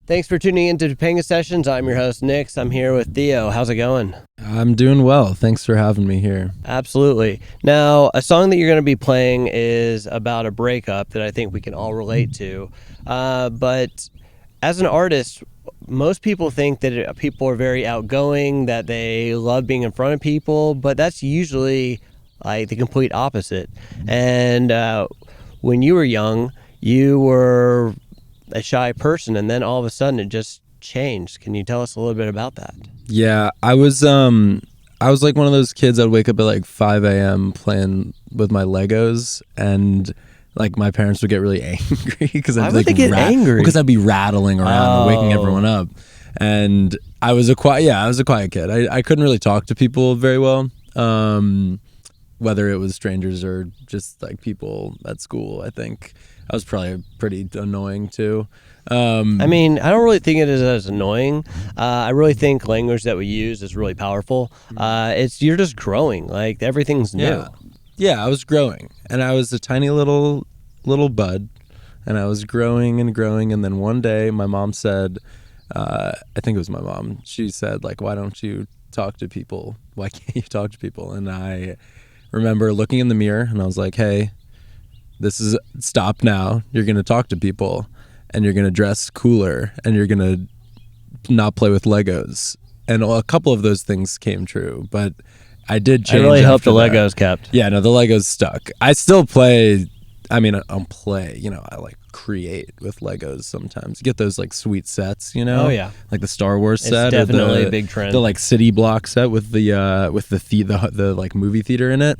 Thanks for tuning in to Topanga Sessions. I'm your host, Nix. I'm here with Theo. How's it going? I'm doing well. Thanks for having me here. Absolutely. Now, a song that you're going to be playing is about a breakup that I think we can all relate to. But as an artist, most people think that people are very outgoing, that they love being in front of people, but that's usually like the complete opposite. And when you were young, you were a shy person, and then all of a sudden it just changed. Can you tell us a little bit about that? Yeah, I was like one of those kids that would wake up at like 5 a.m. playing with my Legos, and like my parents would get really angry because I'd Why would they get angry? Because I'd be rattling around and waking everyone up. And I was a quiet kid. I couldn't really talk to people very well, whether it was strangers or just like people at school. I think I was probably pretty annoying too. I mean, I don't really think it is as annoying. I really think language that we use is really powerful. You're just growing. Like everything's new. Yeah, I was growing, and I was a tiny little bud, and I was growing and growing. And then one day, my mom said, I think it was my mom. She said, like, "Why don't you talk to people? Why can't you talk to people?" And I remember looking in the mirror, and I was like, "Hey, stop now. You're going to talk to people, and you're going to dress cooler, and you're going to not play with Legos." And a couple of those things came true, but I did change. I really hope the that. Legos kept. Yeah, no, the Legos stuck. I still play. I mean, I don't play. I like create with Legos sometimes. Get those like sweet sets, Oh yeah, like the Star Wars set. It's definitely or a big trend. The like city block set with the like movie theater in it.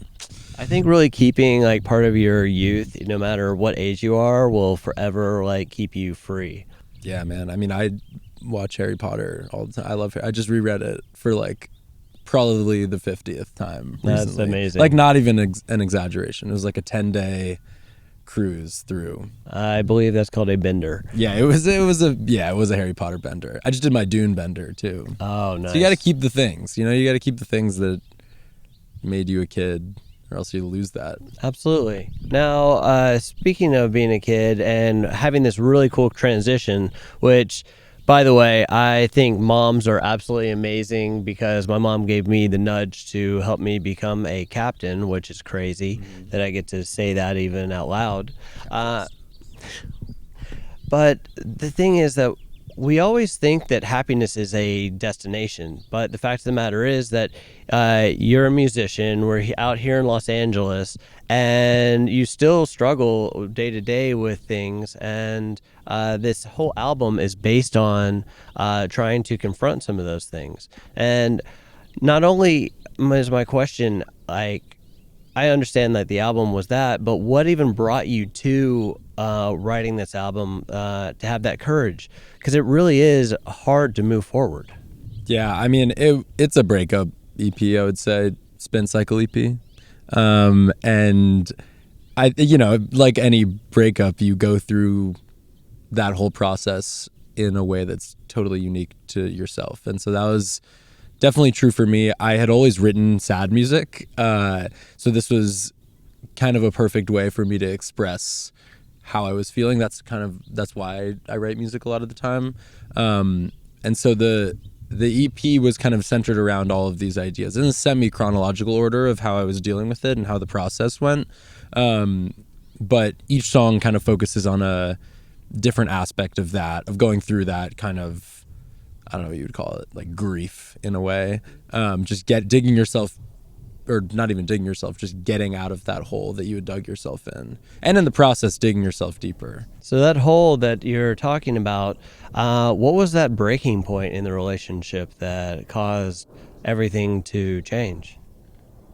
I think really keeping like part of your youth, no matter what age you are, will forever like keep you free. Yeah, man. I mean, I watch Harry Potter all the time. I just reread it for like probably the 50th time recently. That's amazing. Like not even an exaggeration. It was like a 10-day cruise through. I believe that's called a bender. Yeah, it was a Harry Potter bender. I just did my Dune bender too. Oh, nice. So you got to keep the things. You got to keep the things that made you a kid, or else you lose that. Absolutely. Now, speaking of being a kid and having this really cool transition, which, by the way, I think moms are absolutely amazing because my mom gave me the nudge to help me become a captain, which is crazy that I get to say that even out loud. But the thing is that we always think that happiness is a destination, but the fact of the matter is that you're a musician, we're out here in Los Angeles, and you still struggle day to day with things, and this whole album is based on trying to confront some of those things. And not only is my question, like, I understand that the album was that, but what even brought you to writing this album to have that courage? Because it really is hard to move forward. Yeah, I mean, it's a breakup EP, I would say, spin cycle EP. And I, like any breakup, you go through that whole process in a way that's totally unique to yourself. And so that was definitely true for me. I had always written sad music. So this was kind of a perfect way for me to express how I was feeling. That's why I write music a lot of the time. And so the EP was kind of centered around all of these ideas in a semi-chronological order of how I was dealing with it and how the process went. But each song kind of focuses on a different aspect of that, of going through that kind of, I don't know what you would call it, like grief in a way. Just digging yourself, or not even digging yourself, just getting out of that hole that you had dug yourself in. And in the process, digging yourself deeper. So that hole that you're talking about, what was that breaking point in the relationship that caused everything to change?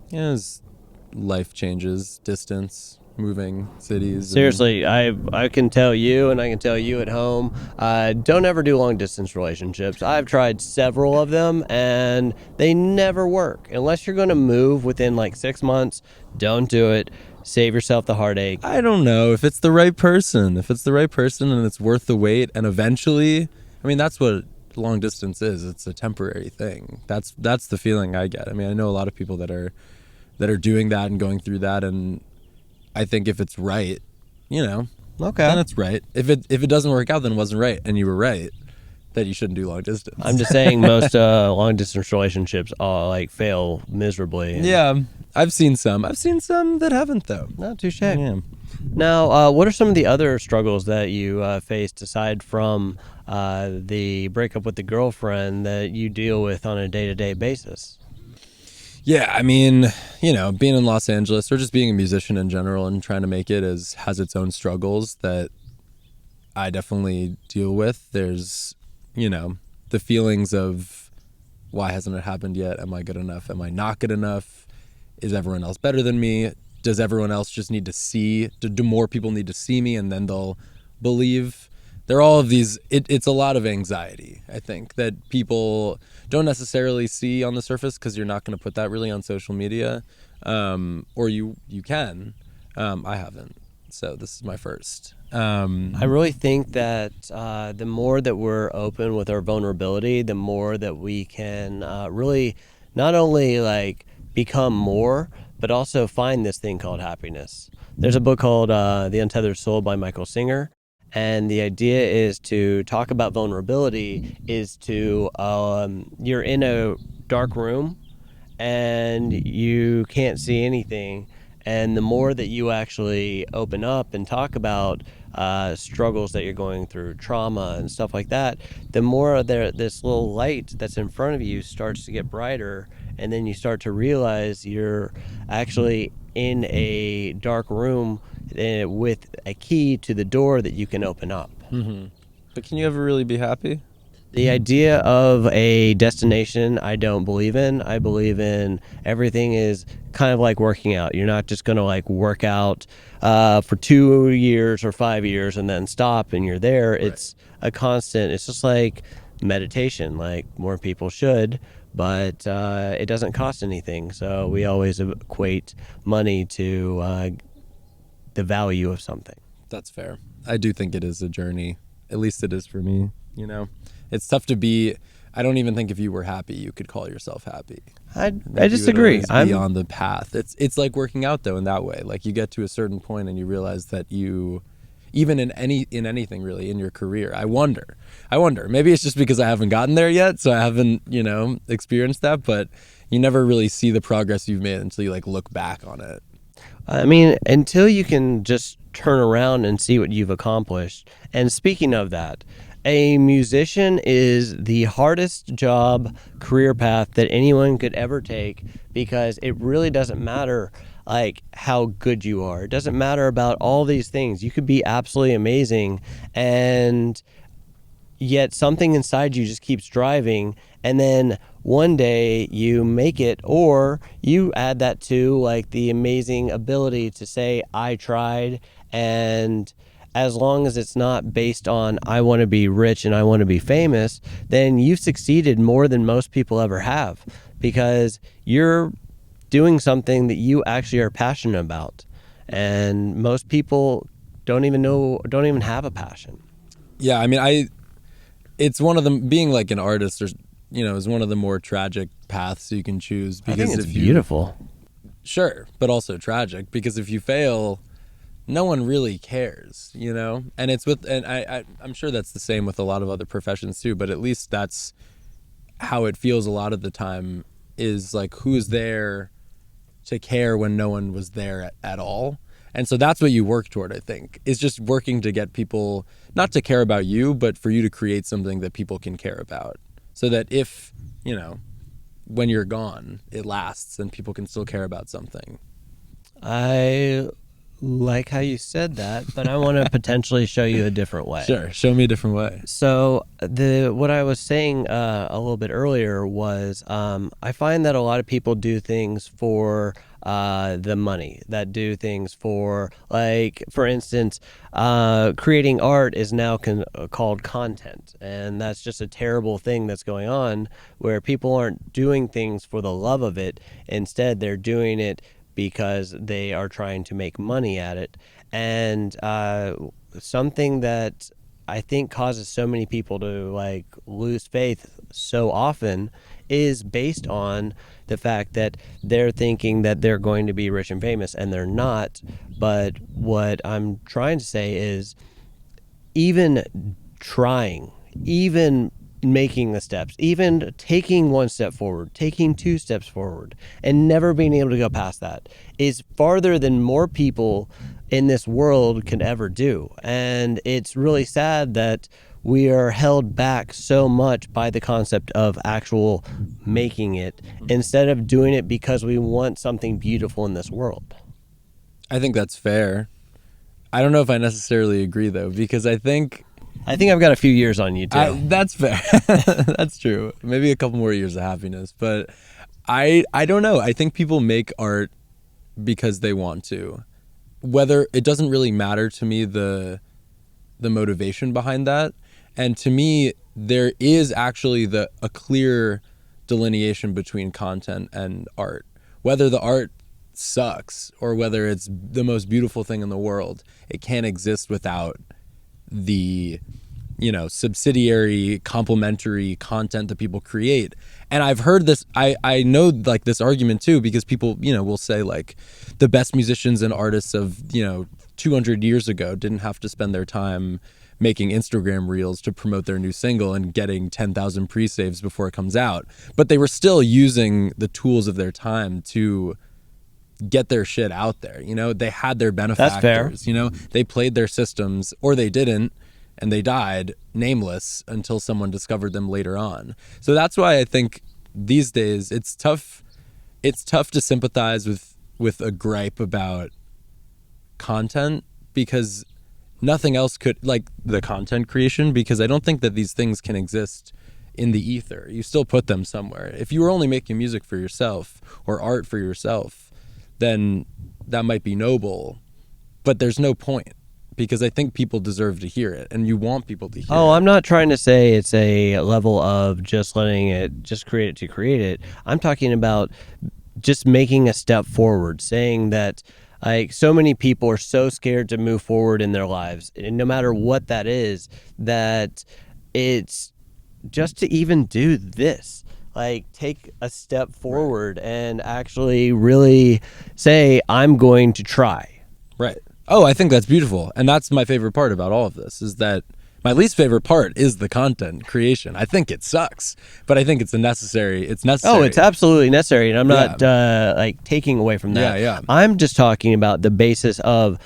Yeah, it was life changes, distance, moving cities. Seriously, I can tell you, and I can tell you at home, don't ever do long distance relationships. I've tried several of them, and they never work. Unless you're going to move within like 6 months, don't do it. Save yourself the heartache. I don't know if it's the right person. If it's the right person and it's worth the wait, and eventually, I mean, that's what long distance is. It's a temporary thing. That's the feeling I get. I mean, I know a lot of people that are doing that and going through that, and I think if it's right, Okay. then it's right. If it doesn't work out, then it wasn't right, and you were right. that you shouldn't do long distance. I'm just saying most long distance relationships like fail miserably. Yeah, I've seen some that haven't though. Not touche. Yeah. Now, what are some of the other struggles that you faced aside from the breakup with the girlfriend that you deal with on a day-to-day basis? Yeah, I mean, being in Los Angeles or just being a musician in general and trying to make it has its own struggles that I definitely deal with. There's, the feelings of why hasn't it happened yet? Am I good enough? Am I not good enough? Is everyone else better than me? Does everyone else just need to see? Do more people need to see me and then they'll believe? There are all of these. It's a lot of anxiety, I think, that people don't necessarily see on the surface because you're not going to put that really on social media, or you can. I haven't, so this is my first. I really think that the more that we're open with our vulnerability, the more that we can really not only like become more, but also find this thing called happiness. There's a book called The Untethered Soul by Michael Singer. And the idea is to talk about vulnerability is to, you're in a dark room and you can't see anything. And the more that you actually open up and talk about struggles that you're going through, trauma and stuff like that, the more this little light that's in front of you starts to get brighter. And then you start to realize you're actually in a dark room with a key to the door that you can open up. Mm-hmm. But can you ever really be happy? The idea of a destination, I don't believe in. I believe in everything is kind of like working out. You're not just going to like work out for 2 years or 5 years and then stop and you're there. Right. It's a constant. It's just like meditation, like more people should, but it doesn't cost anything. So we always equate money to the value of something. That's fair. I do think it is a journey. At least it is for me, It's tough to be. I don't even think if you were happy, you could call yourself happy. I disagree. I'm be on the path. It's like working out though in that way. Like you get to a certain point and you realize that you, even in anything really in your career. I wonder. Maybe it's just because I haven't gotten there yet, so I haven't experienced that. But you never really see the progress you've made until you like look back on it. I mean, until you can just turn around and see what you've accomplished. And speaking of that, a musician is the hardest job, career path that anyone could ever take because it really doesn't matter like how good you are. It doesn't matter about all these things. You could be absolutely amazing and yet something inside you just keeps driving, and then one day you make it, or you add that to like the amazing ability to say I tried. And as long as it's not based on I want to be rich and I want to be famous, then you've succeeded more than most people ever have, because you're doing something that you actually are passionate about, and most people don't even have a passion. Yeah, I mean, it's one of them. Being like an artist, or is one of the more tragic paths you can choose. Because I think it's beautiful. Sure, but also tragic, because if you fail, no one really cares, And I'm sure that's the same with a lot of other professions too. But at least that's how it feels a lot of the time. Is like, who's there to care when no one was there at all? And so that's what you work toward, I think, is just working to get people not to care about you, but for you to create something that people can care about, so that if, when you're gone, it lasts and people can still care about something. I like how you said that, but I want to potentially show you a different way. Sure, show me a different way. So what I was saying a little bit earlier was I find that a lot of people do things for the money, that do things for, like, for instance, creating art is now called content, and that's just a terrible thing that's going on, where people aren't doing things for the love of it. Instead, they're doing it because they are trying to make money at it. And something that I think causes so many people to like lose faith so often is based on the fact that they're thinking that they're going to be rich and famous, and they're not. But what I'm trying to say is, even trying, even making the steps, even taking one step forward, taking two steps forward, and never being able to go past that is farther than more people in this world can ever do. And it's really sad that we are held back so much by the concept of actual making it instead of doing it because we want something beautiful in this world. I think that's fair. I don't know if I necessarily agree though, because I think I've got a few years on you too. that's fair. That's true. Maybe a couple more years of happiness, but I don't know. I think people make art because they want to. Whether it doesn't really matter to me the motivation behind that. And to me, there is actually a clear delineation between content and art. Whether the art sucks or whether it's the most beautiful thing in the world, it can't exist without the subsidiary complementary content that people create. And I've heard this, I know like this argument too, because people will say like the best musicians and artists of 200 years ago didn't have to spend their time making Instagram reels to promote their new single and getting 10,000 pre-saves before it comes out, but they were still using the tools of their time to get their shit out there. They had their benefactors. That's fair. They played their systems or they didn't, and they died nameless until someone discovered them later on. So that's why I think these days it's tough to sympathize with a gripe about content, because nothing else could, like the content creation, because I don't think that these things can exist in the ether. You still put them somewhere. If you were only making music for yourself or art for yourself, then that might be noble, but there's no point, because I think people deserve to hear it, and you want people to hear it. I'm not trying to say it's a level of just letting it, just create it to create it. I'm talking about just making a step forward, saying that like so many people are so scared to move forward in their lives, and no matter what that is, that it's just to even do this. Like take a step forward and actually really say, I'm going to try. Right. Oh, I think that's beautiful. And that's my favorite part about all of this, is that my least favorite part is the content creation. I think it sucks, but I think it's necessary. Oh, it's absolutely necessary. And I'm not like taking away from that. Yeah. I'm just talking about the basis of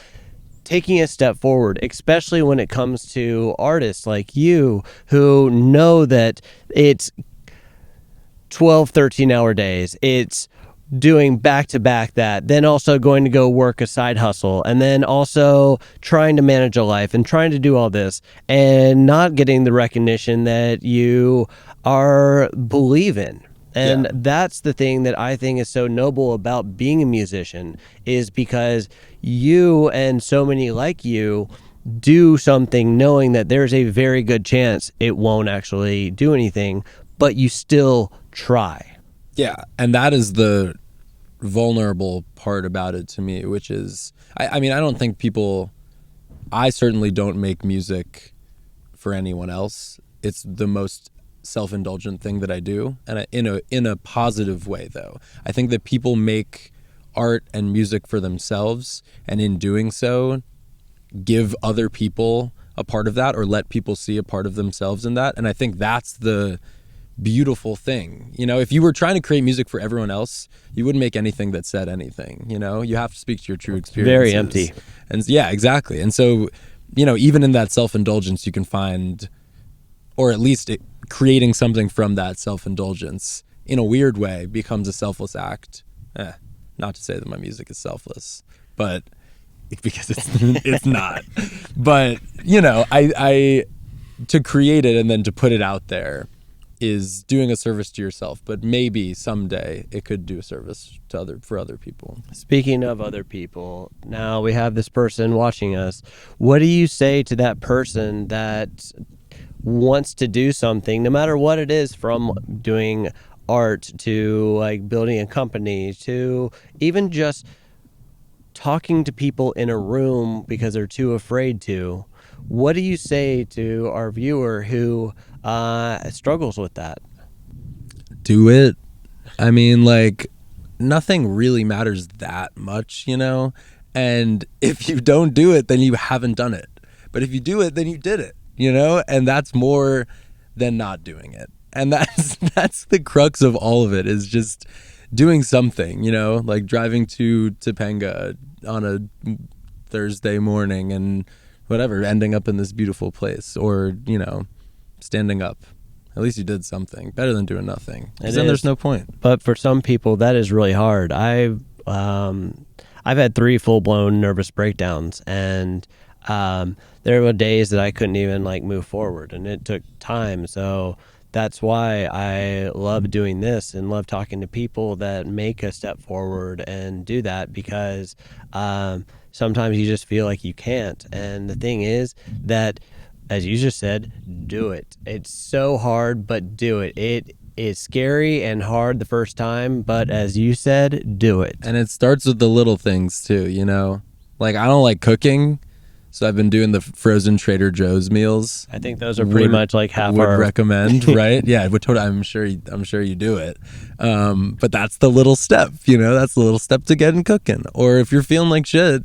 taking a step forward, especially when it comes to artists like you who know that it's 12, 13-hour days. It's doing back-to-back that, then also going to go work a side hustle, and then also trying to manage a life and trying to do all this and not getting the recognition that you are believe in. And that's the thing that I think is so noble about being a musician, is because you and so many like you do something knowing that there's a very good chance it won't actually do anything, but you still try. Yeah, and that is the vulnerable part about it to me, which is, I mean, I don't think I certainly don't make music for anyone else. It's the most self-indulgent thing that I do, and in a positive way, though. I think that people make art and music for themselves, and in doing so, give other people a part of that, or let people see a part of themselves in that, and I think that's the beautiful thing. If you were trying to create music for everyone else, you wouldn't make anything that said anything. You have to speak to your true experiences. Very empty. And yeah, exactly. And so, even in that self-indulgence, you can find, or at least creating something from that self-indulgence in a weird way becomes a selfless act. Not to say that my music is selfless, but because it's not. But I to create it and then to put it out there is doing a service to yourself, but maybe someday it could do a service for other people. Speaking of other people, now we have this person watching us. What do you say to that person that wants to do something, no matter what it is, from doing art to like building a company to even just talking to people in a room because they're too afraid to? What do you say to our viewer who struggles with that? Do it. I mean, like, nothing really matters that much, and if you don't do it, then you haven't done it. But if you do it, then you did it, and that's more than not doing it. And that's the crux of all of it, is just doing something, like driving to Topanga on a Thursday morning and whatever, ending up in this beautiful place, or, standing up. At least you did something. Better than doing nothing. Because then there's no point. But for some people, that is really hard. I've had 3 full-blown nervous breakdowns, and there were days that I couldn't even move forward, and it took time. So that's why I love doing this and love talking to people that make a step forward and do that, because sometimes you just feel like you can't. And the thing is that, as you just said, do it. It's so hard, but do it. It is scary and hard the first time, but as you said, do it. And it starts with the little things too, I don't like cooking, so I've been doing the frozen Trader Joe's meals. I think those are pretty much half would our recommend, right? Yeah, would totally. I'm sure you do it. But that's the little step, that's the little step to getting cooking. Or if you're feeling like shit,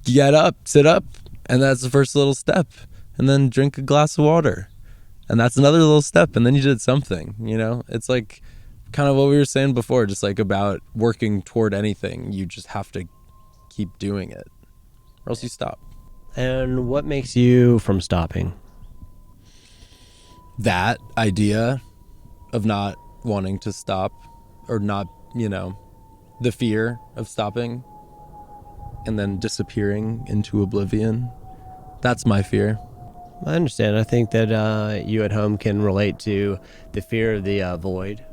get up, sit up, and that's the first little step. And then drink a glass of water, and that's another little step, and then you did something. It's kind of what we were saying before, just about working toward anything. You just have to keep doing it, or else you stop. And what makes you from stopping? That idea of not wanting to stop, or not, the fear of stopping and then disappearing into oblivion. That's my fear. I understand. I think that you at home can relate to the fear of the void.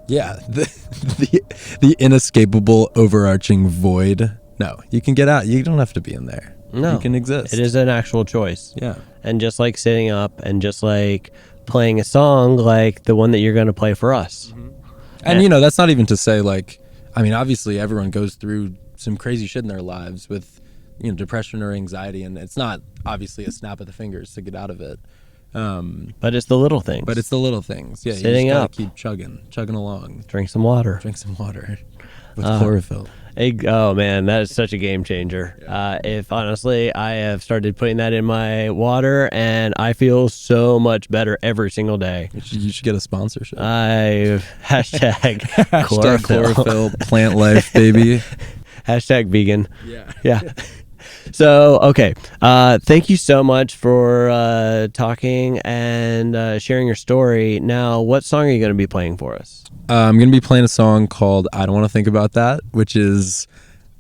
Yeah, the inescapable overarching void. No, you can get out. You don't have to be in there. No, you can exist. It is an actual choice. Yeah. And just like sitting up and just like playing a song like the one that you're going to play for us. Mm-hmm. And, that's not even to say obviously everyone goes through some crazy shit in their lives with, depression or anxiety, and it's not obviously a snap of the fingers to get out of it. But it's the little things. Yeah, sitting you just up, keep chugging along. Drink some water with chlorophyll. Oh man, that is such a game changer. Yeah. If honestly, I have started putting that in my water, and I feel so much better every single day. You should get a sponsorship. Hashtag chlorophyll, plant life, baby. Hashtag vegan. Yeah. So, okay. Thank you so much for talking and sharing your story. Now, what song are you going to be playing for us? I'm going to be playing a song called I Don't Want to Think About That, which is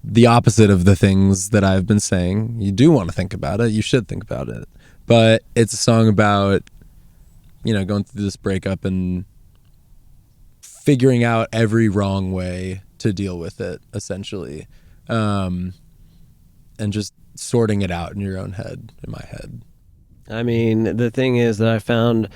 the opposite of the things that I've been saying. You do want to think about it. You should think about it. But it's a song about, going through this breakup and figuring out every wrong way to deal with it, essentially. And just sorting it out in your own head, in my head. I mean, the thing is that I found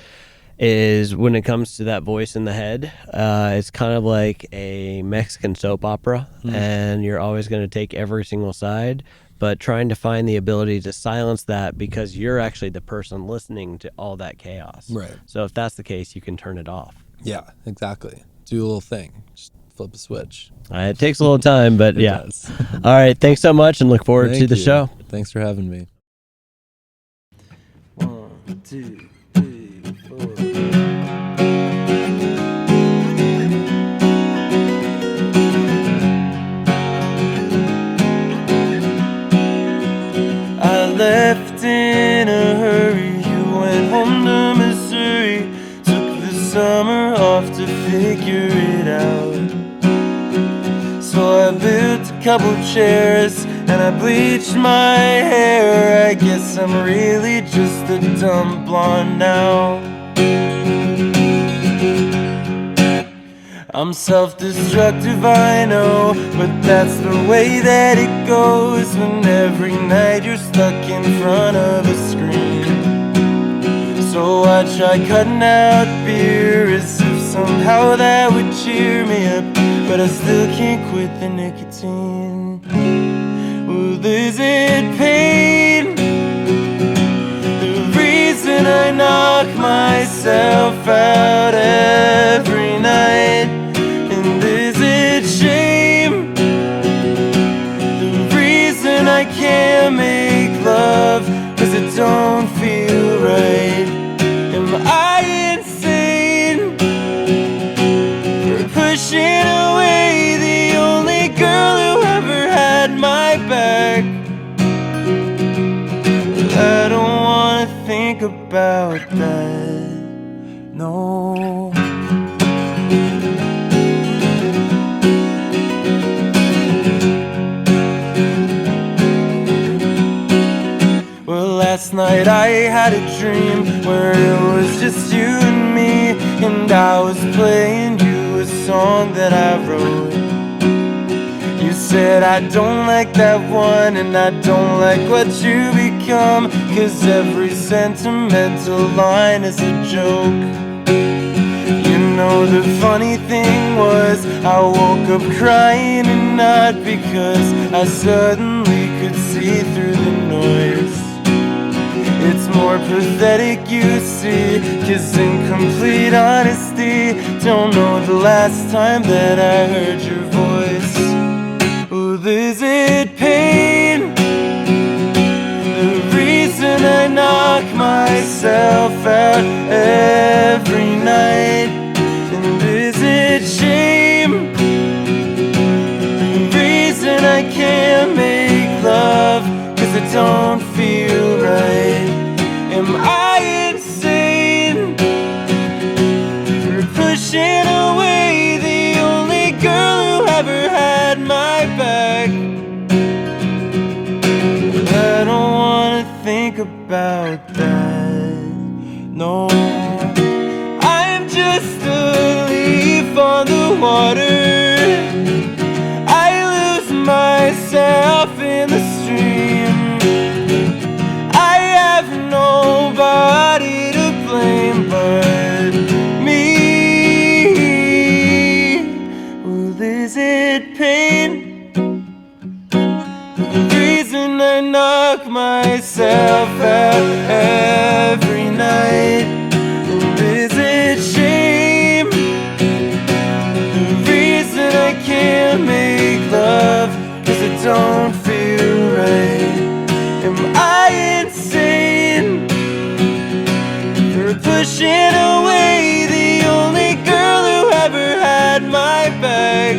is when it comes to that voice in the head, it's kind of like a Mexican soap opera, and you're always going to take every single side, but trying to find the ability to silence that, because you're actually the person listening to all that chaos. Right. So if that's the case, you can turn it off. Yeah, exactly. Do a little thing. Just flip a switch. It takes a little time, but It yeah. does. All right. Thanks so much, and look forward to the show. Thanks for having me. 1, 2, 3, 4. I left in a hurry. You went home to Missouri. Took the summer off to figure it out. So I built a couple chairs and I bleached my hair. I guess I'm really just a dumb blonde now. I'm self-destructive, I know, but that's the way that it goes when every night you're stuck in front of a screen. So I try cutting out beer as if somehow that would cheer me up, but I still can't quit the nicotine. Well, is it pain? The reason I knock myself out every night. And is it shame? The reason I can't make love 'cause it don't feel right. Am I think about that. No. Well, last night I had a dream where it was just you and me, and I was playing you a song that I wrote. You said I don't like that one, and I don't like what you become, 'cause every sentimental line is a joke. You know the funny thing was, I woke up crying, and not because I suddenly could see through the noise. It's more pathetic, you see, 'cause in complete honesty, don't know the last time that I heard your voice. Well, is it pain? The reason I knock myself out every night? And is it shame? The reason I can't make love, 'cause it don't feel right. Am I insane for pushing away the only girl who ever had my back? I don't wanna think about that. No, I'm just a leaf on the water. I lose myself in the stream. I have nobody to blame but me. Well, is it pain? The reason I knock myself out every night? And is it shame? The reason I can't make love, 'cause it don't feel right. Am I insane for pushing away the only girl who ever had my back?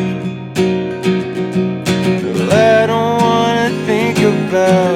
Well, I don't wanna think about